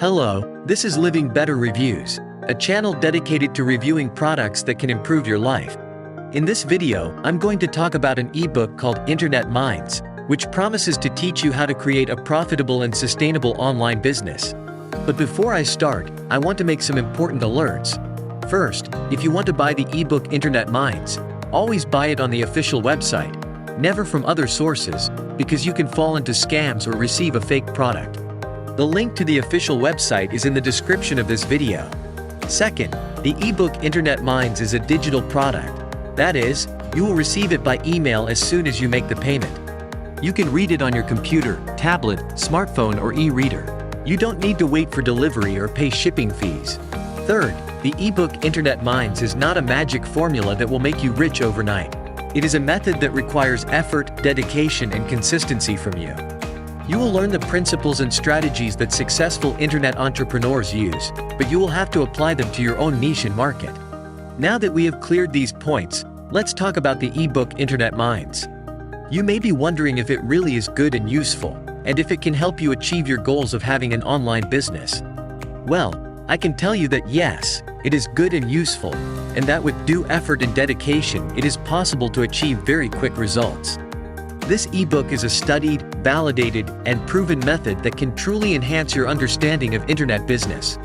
Hello, this is Living Better Reviews, a channel dedicated to reviewing products that can improve your life. In this video, I'm going to talk about an ebook called Internet Minds, which promises to teach you how to create a profitable and sustainable online business. But before I start, I want to make some important alerts. First, if you want to buy the ebook Internet Minds, always buy it on the official website, never from other sources, because you can fall into scams or receive a fake product. The link to the official website is in the description of this video. Second, the ebook Internet Minds is a digital product. That is, you will receive it by email as soon as you make the payment. You can read it on your computer, tablet, smartphone or e-reader. You don't need to wait for delivery or pay shipping fees. Third, the ebook Internet Minds is not a magic formula that will make you rich overnight. It is a method that requires effort, dedication and consistency from you. You will learn the principles and strategies that successful internet entrepreneurs use, but you will have to apply them to your own niche and market. Now that we have cleared these points, let's talk about the ebook Internet Minds. You may be wondering if it really is good and useful, and if it can help you achieve your goals of having an online business. Well, I can tell you that yes, it is good and useful, and that with due effort and dedication, it is possible to achieve very quick results. This ebook is a studied, validated, and proven method that can truly enhance your understanding of internet business.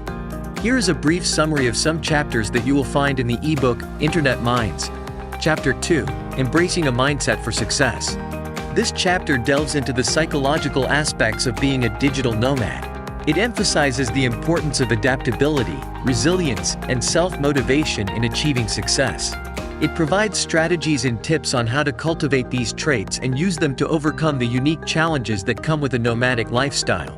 Here is a brief summary of some chapters that you will find in the ebook Internet Minds. Chapter 2: Embracing a Mindset for Success. This chapter delves into the psychological aspects of being a digital nomad. It emphasizes the importance of adaptability, resilience, and self-motivation in achieving success. It provides strategies and tips on how to cultivate these traits and use them to overcome the unique challenges that come with a nomadic lifestyle.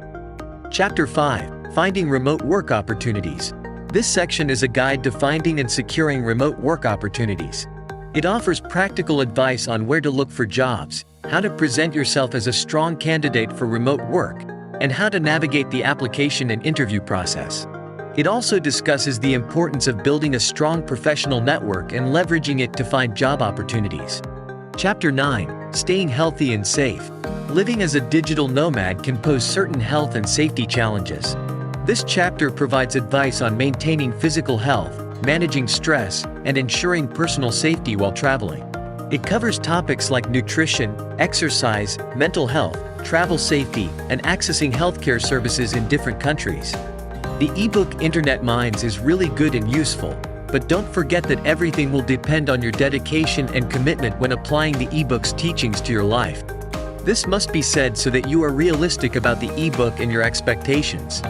Chapter 5: Finding Remote Work Opportunities. This section is a guide to finding and securing remote work opportunities. It offers practical advice on where to look for jobs, how to present yourself as a strong candidate for remote work, and how to navigate the application and interview process. It also discusses the importance of building a strong professional network and leveraging it to find job opportunities. Chapter 9: Staying Healthy and Safe. Living as a digital nomad can pose certain health and safety challenges. This chapter provides advice on maintaining physical health, managing stress, and ensuring personal safety while traveling. It covers topics like nutrition, exercise, mental health, travel safety, and accessing healthcare services in different countries. The ebook Internet Minds is really good and useful, but don't forget that everything will depend on your dedication and commitment when applying the ebook's teachings to your life. This must be said so that you are realistic about the ebook and your expectations.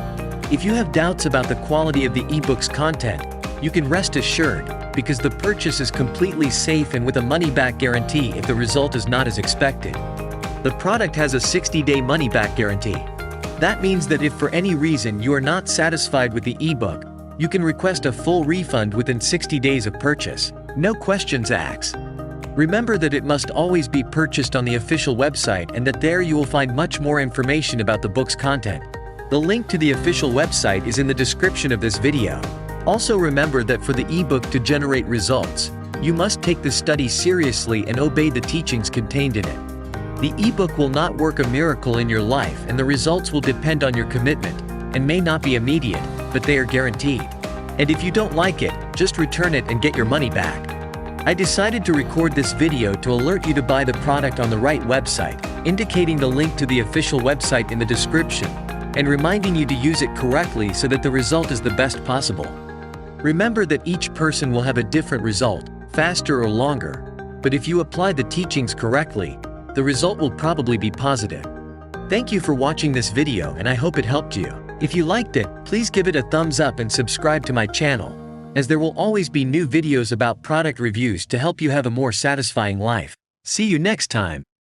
If you have doubts about the quality of the ebook's content, you can rest assured, because the purchase is completely safe and with a money-back guarantee if the result is not as expected. The product has a 60-day money-back guarantee. That means that if for any reason you are not satisfied with the ebook, you can request a full refund within 60 days of purchase. No questions asked. Remember that it must always be purchased on the official website and that there you will find much more information about the book's content. The link to the official website is in the description of this video. Also remember that for the ebook to generate results, you must take the study seriously and obey the teachings contained in it. The ebook will not work a miracle in your life and the results will depend on your commitment, and may not be immediate, but they are guaranteed. And if you don't like it, just return it and get your money back. I decided to record this video to alert you to buy the product on the right website, indicating the link to the official website in the description, and reminding you to use it correctly so that the result is the best possible. Remember that each person will have a different result, faster or longer, but if you apply the teachings correctly, the result will probably be positive. Thank you for watching this video and I hope it helped you. If you liked it, please give it a thumbs up and subscribe to my channel, as there will always be new videos about product reviews to help you have a more satisfying life. See you next time.